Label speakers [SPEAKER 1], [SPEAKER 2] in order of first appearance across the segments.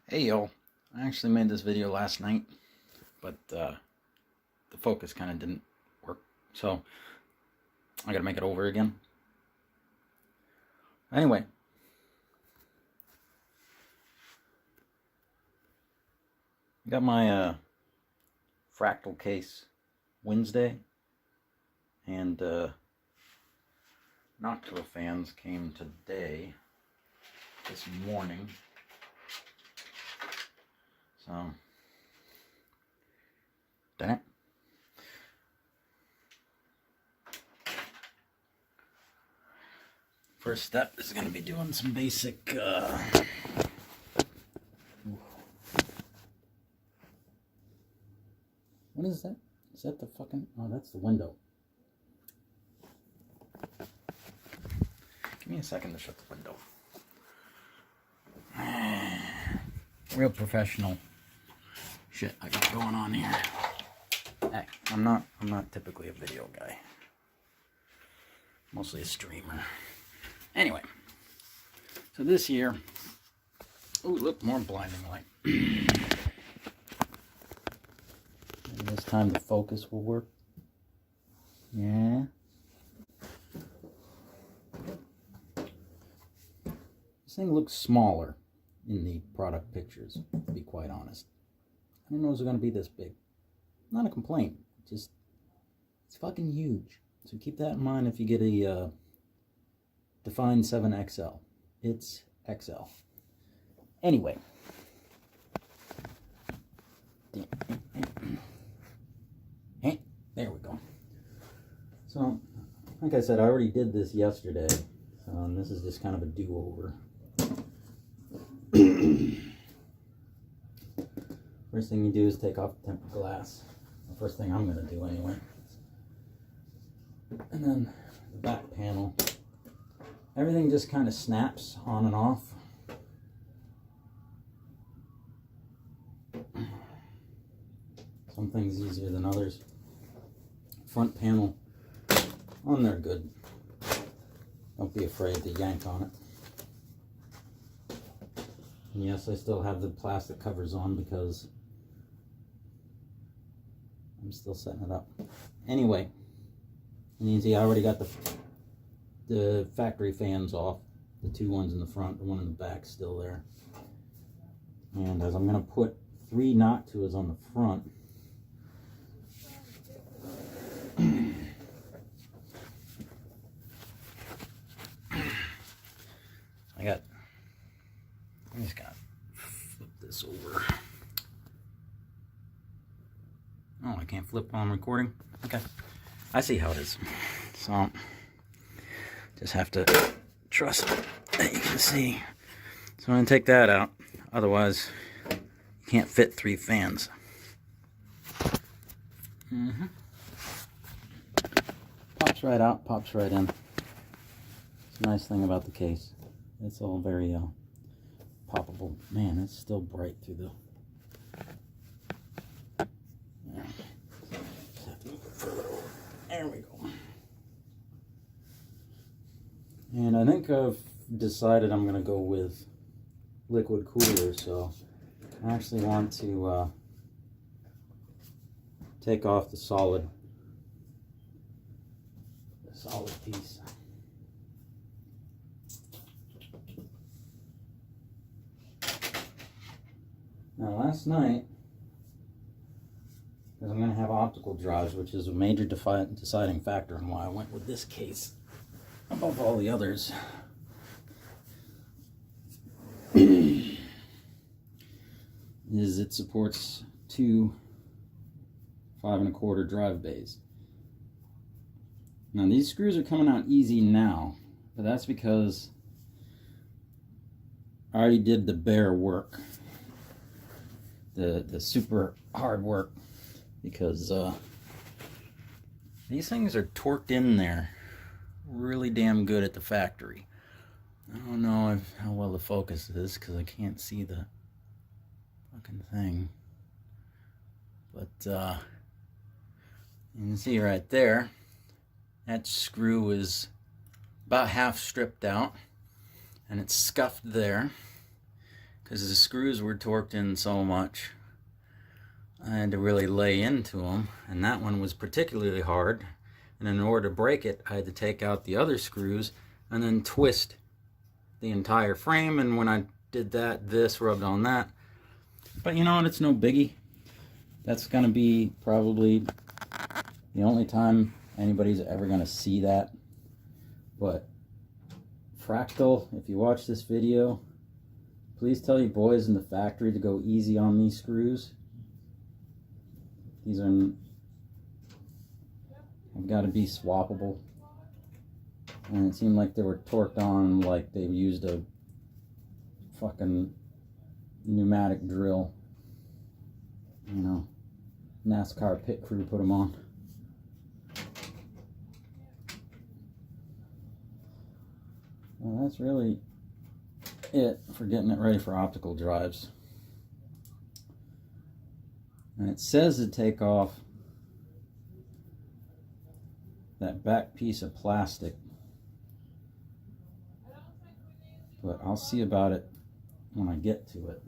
[SPEAKER 1] Hey yo, I actually made this video last night, but the focus kind of didn't work, so I gotta make it over again. Anyway, I got my Fractal case Wednesday, and Noctua fans came today, this morning, so dang it. First step is going to be doing some basic what is that? Is that the fucking... Oh, that's the window. Give me a second to shut the window. Real professional shit I got going on here. Hey, I'm not typically a video guy. Mostly a streamer. Anyway, so this year, oh look, more blinding light. Maybe this time the focus will work. Yeah. This thing looks smaller in the product pictures, to be quite honest. I didn't know it was going to be this big. Not a complaint, just it's fucking huge. So keep that in mind if you get a Define 7XL. It's XL. Anyway. There we go. So, like I said, I already did this yesterday. And this is just kind of a do-over. First thing you do is take off the tempered glass. The first thing I'm going to do anyway. And then the back panel. Everything just kind of snaps on and off. Some things easier than others. Front panel, on there good. Don't be afraid to yank on it. And yes, I still have the plastic covers on because I'm still setting it up. Anyway, and you can see I already got the factory fans off. The two ones in the front, the one in the back still there. And as I'm going to put 3 Noctuas on the front, I just gotta flip this over. Oh, I can't flip while I'm recording? Okay. I see how it is. So, just have to trust that you can see. So I'm gonna take that out. Otherwise, you can't fit 3 fans. Pops right out, pops right in. It's a nice thing about the case. It's all very poppable. Man, it's still bright through the... Yeah. Just have to move it further over. There we go. And I think I've decided I'm going to go with liquid cooler, so I actually want to take off the solid piece. Now last night, because I'm going to have optical drives, which is a major deciding factor in why I went with this case above all the others, is it supports 2 5 1/4 drive bays. Now these screws are coming out easy now, but that's because I already did the bare work. The super hard work, because these things are torqued in there really damn good at the factory. I don't know how well the focus is because I can't see the fucking thing, but you can see right there that screw is about half stripped out and it's scuffed there. because the screws were torqued in so much. I had to really lay into them, and that one was particularly hard. And in order to break it, I had to take out the other screws and then twist the entire frame. And when I did that, this rubbed on that. But you know what? It's no biggie. That's going to be probably the only time anybody's ever going to see that. But Fractal, if you watch this video, please tell your boys in the factory to go easy on these screws. These are have got to be swappable. And it seemed like they were torqued on like they used a fucking pneumatic drill. You know, NASCAR pit crew put them on. Well, that's really it for getting it ready for optical drives. And it says to take off that back piece of plastic, but I'll see about it when I get to it,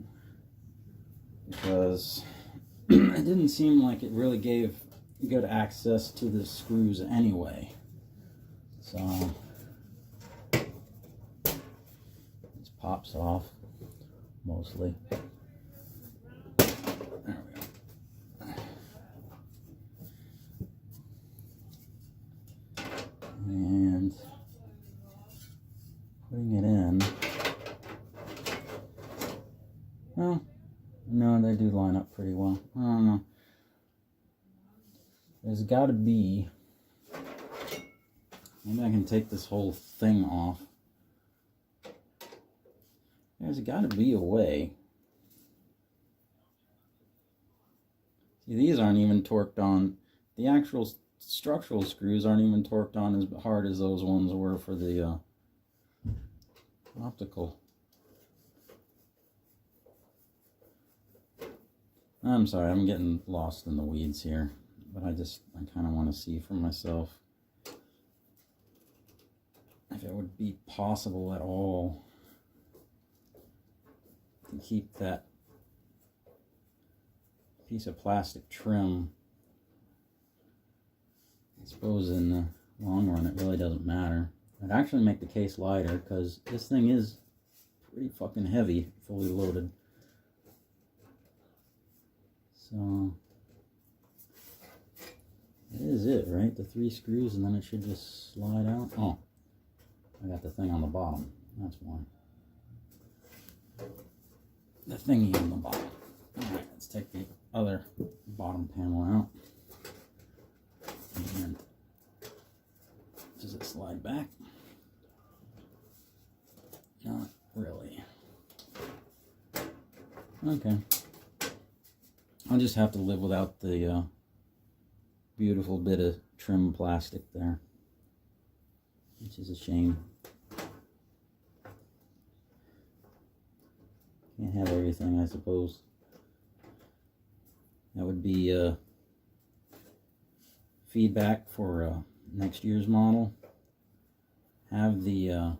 [SPEAKER 1] because it didn't seem like it really gave good access to the screws anyway. So this pops off mostly. There we go. And putting it in. Well, no, they do line up pretty well. I don't know. There's got to be, maybe I can take this whole thing off. There's got to be a way. See, these aren't even torqued on. The actual structural screws aren't even torqued on as hard as those ones were for the optical. I'm sorry, I'm getting lost in the weeds here, but I kind of want to see for myself if it would be possible at all to keep that piece of plastic trim. I suppose in the long run it really doesn't matter. It'd actually make the case lighter, because this thing is pretty fucking heavy, fully loaded. So that is it, right? The 3 screws, and then it should just slide out. Oh, I got the thing on the bottom. That's why. The thingy on the bottom. Alright, let's take the other bottom panel out. And does it slide back? Not really. Okay. I'll just have to live without the beautiful bit of trim plastic there, which is a shame. Can't have everything, I suppose. That would be feedback for next year's model. Have the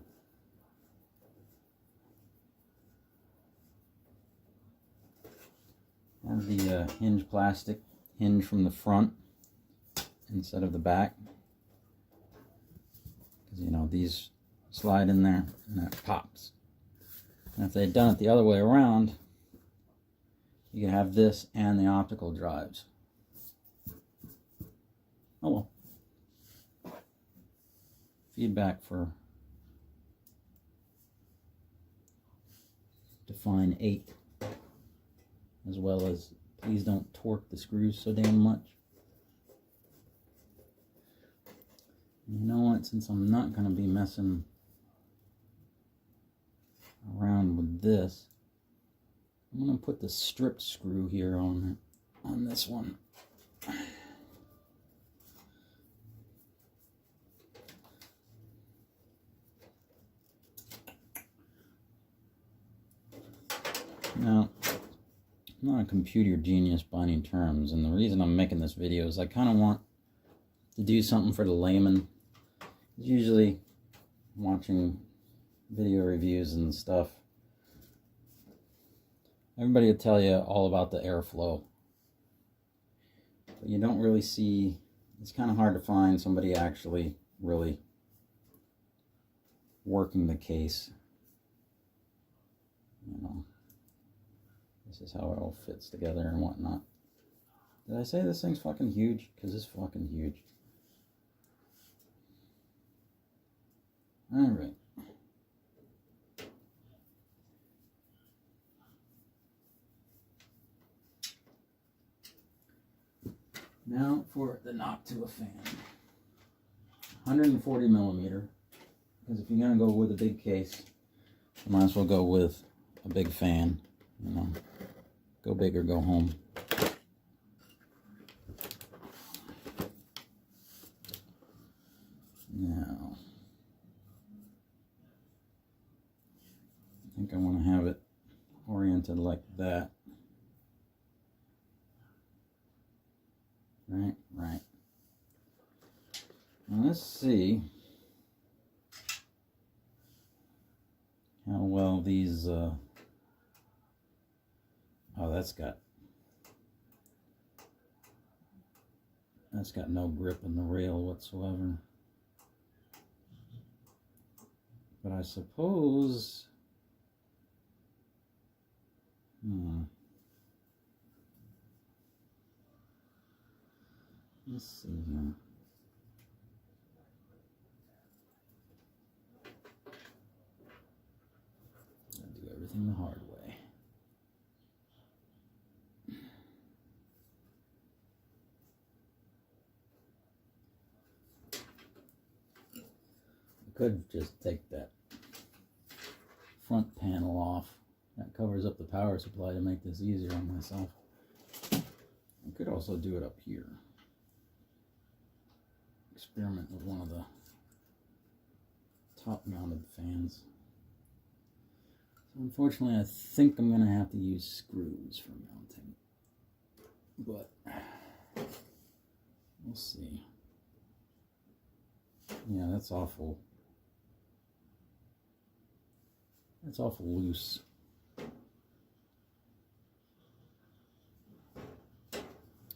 [SPEAKER 1] hinge plastic hinge from the front instead of the back, because you know these slide in there and that pops. And if they'd done it the other way around, you could have this and the optical drives. Oh well. Feedback for Define 8, as well as please don't torque the screws so damn much. And you know what, since I'm not going to be messing around with this, I'm going to put the strip screw here on this one. Now, I'm not a computer genius by any terms, and the reason I'm making this video is I kind of want to do something for the layman. Usually watching video reviews and stuff, Everybody will tell you all about the airflow, but you don't really see, it's kind of hard to find somebody actually really working the case. You know, this is how it all fits together and whatnot. Did I say this thing's fucking huge? Because it's fucking huge. Alright. Now for the Noctua fan. 140 millimeter. Because if you're going to go with a big case, you might as well go with a big fan. You know, go big or go home. Now, I think I want to have it oriented like that. Right. Now let's see how well these, oh, that's got no grip in the rail whatsoever. But I suppose, let's see here. Gotta do everything the hard way. I could just take that front panel off. That covers up the power supply to make this easier on myself. I could also do it up here. Experiment with one of the top mounted fans. So unfortunately I think I'm going to have to use screws for mounting. But we'll see. Yeah, that's awful. That's awful loose. I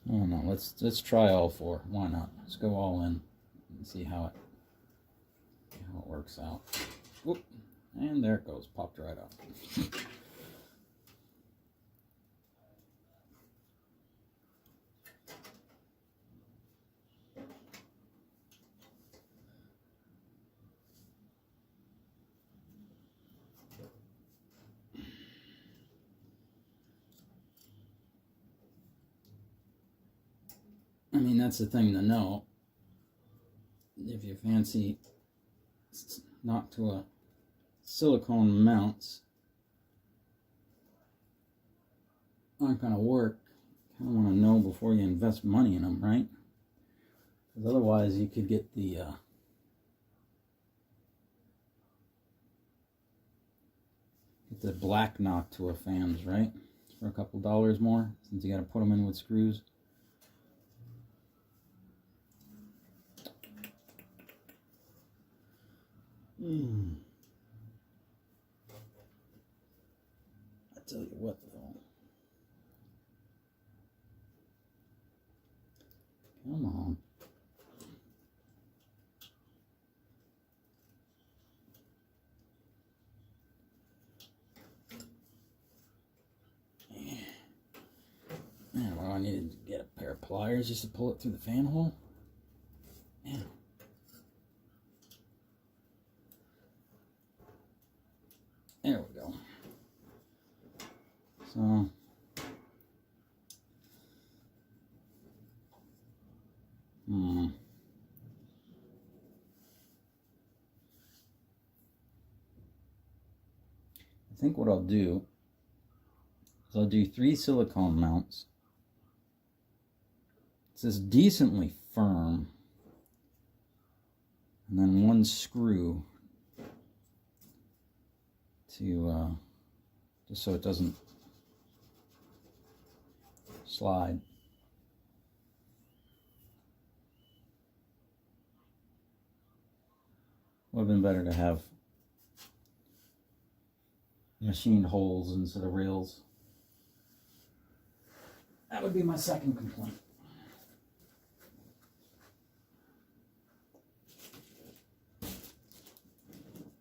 [SPEAKER 1] don't know. Let's try all four. Why not? Let's go all in and see how it works out. Whoop. And there it goes. Popped right out. I mean, that's the thing to know. If you fancy Noctua silicone mounts aren't going to work, you kind of want to know before you invest money in them, right? Because otherwise you could get the black Noctua fans, right? For a couple dollars more, since you got to put them in with screws. I tell you what, though. Come on. Man, well, I needed to get a pair of pliers just to pull it through the fan hole. Man. There we go. So, I think what I'll do is I'll do 3 silicone mounts. This is decently firm, and then 1 screw to just so it doesn't slide. Would have been better to have machined holes instead of rails That would be my second complaint.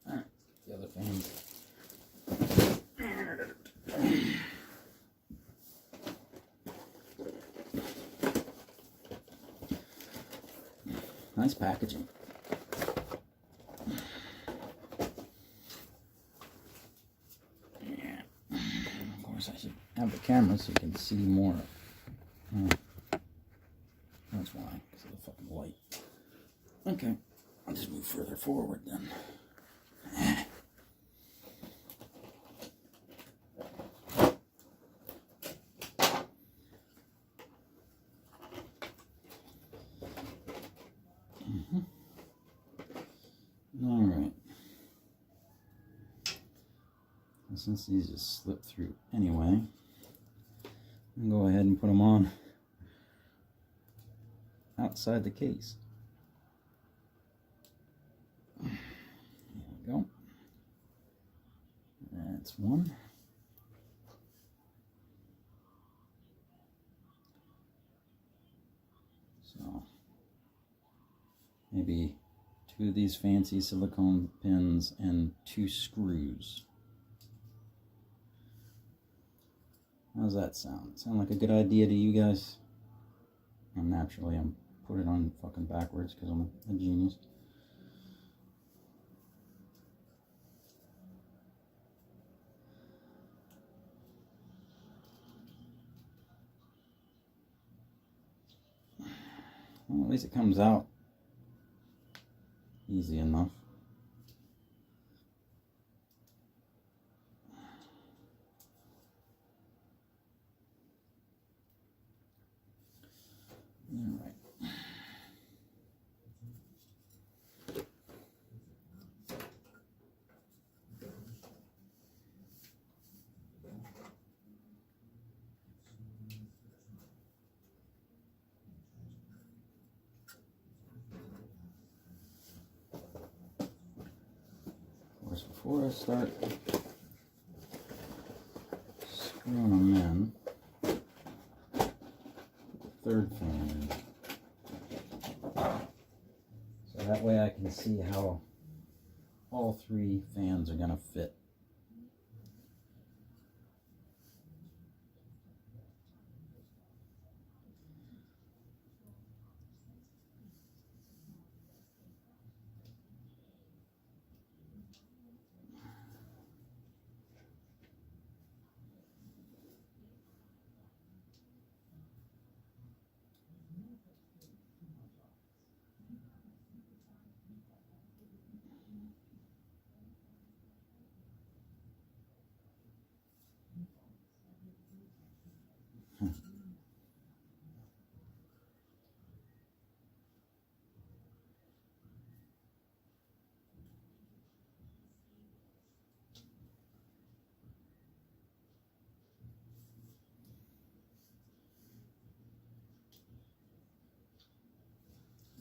[SPEAKER 1] Alright, the other fans. Nice packaging. Yeah. Of course, I should have the camera so you can see more. That's why, because of the fucking light. Okay, I'll just move further forward then. Alright. Since these just slip through anyway, I'll go ahead and put them on outside the case. There we go. That's one. So maybe two of these fancy silicone pins and 2 screws. How's that sound? Sound like a good idea to you guys? And naturally, I'm put it on fucking backwards because I'm a genius. Well, at least it comes out easy enough. All right. Of course, before I start screwing them in, third fan, so that way I can see how all 3 fans are going to fit.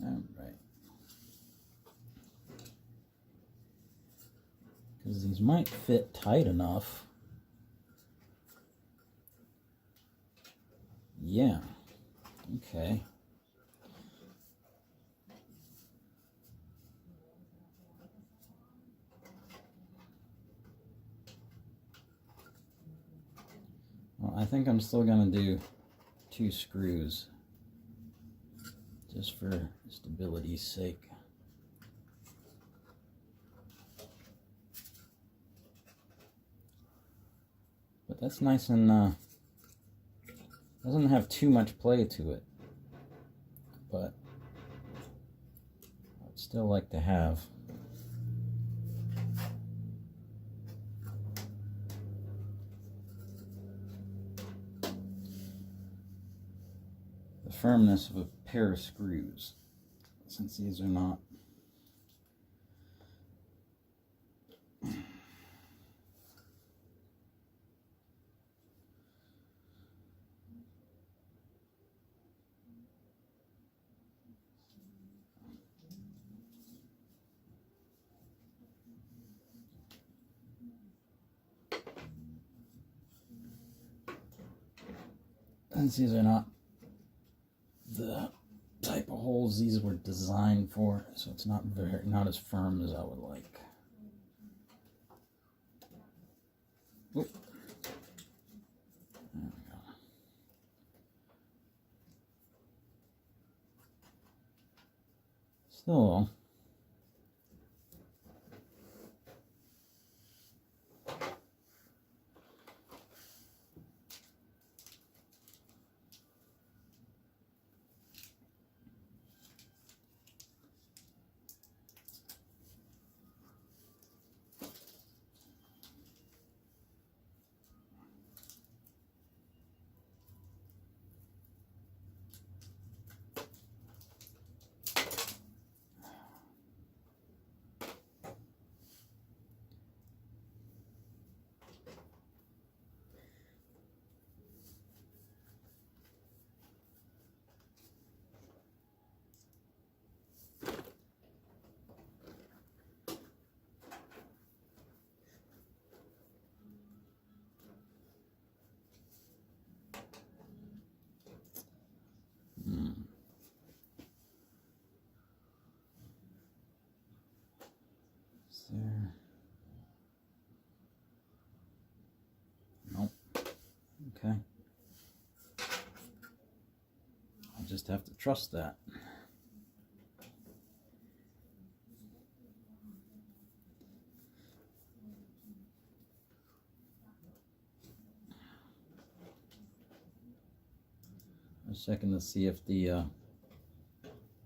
[SPEAKER 1] Alright. Because these might fit tight enough. Yeah. Okay. Well, I think I'm still going to do 2 screws just for stability's sake. But that's nice and doesn't have too much play to it, but I'd still like to have the firmness of a pair of screws, since these are not And these are not the type of holes these were designed for, so it's not as firm as I would like. Oop. There we go. Still, there. Nope. Okay. I'll just have to trust that. I was checking to see if the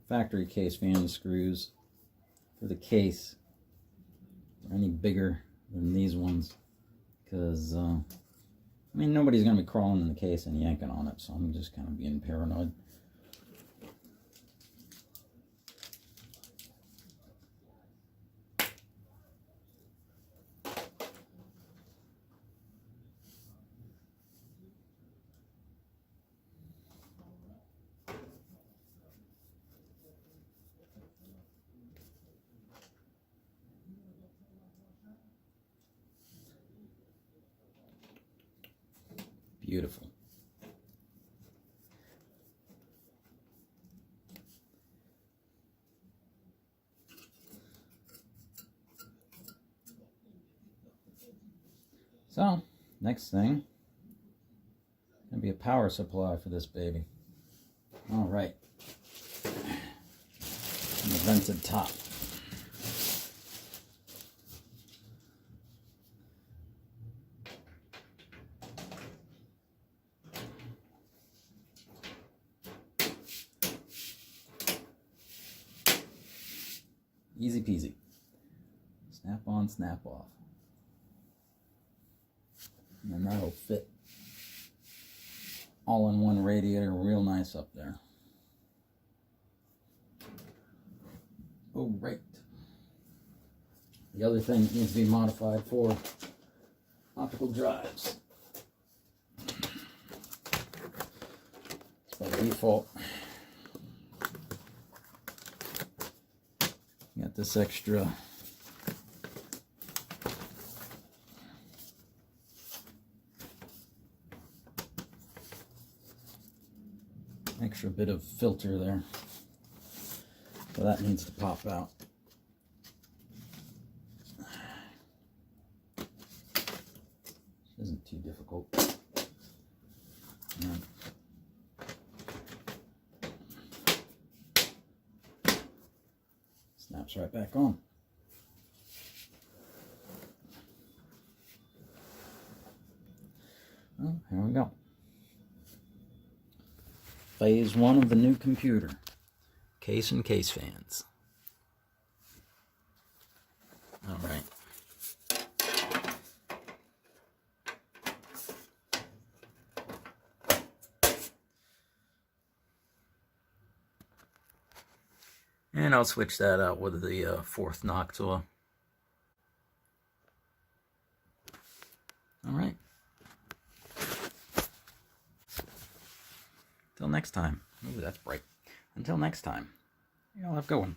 [SPEAKER 1] factory case fan screws for the case are any bigger than these ones, because I mean, nobody's going to be crawling in the case and yanking on it, so I'm just kind of being paranoid. Beautiful. So, next thing, gonna be a power supply for this baby. All right. And the vented top. Easy peasy. Snap on, snap off. And then that'll fit all in one radiator real nice up there. Oh, right. The other thing that needs to be modified for optical drives. It's by default. Got this extra bit of filter there, so that needs to pop out. Isn't too difficult. And snaps right back on. Well, here we go. Phase 1 of the new computer. Case and case fans. All right. And I'll switch that out with the fourth Noctua. All right. Until next time. Ooh, that's bright. Until next time, y'all have a good one.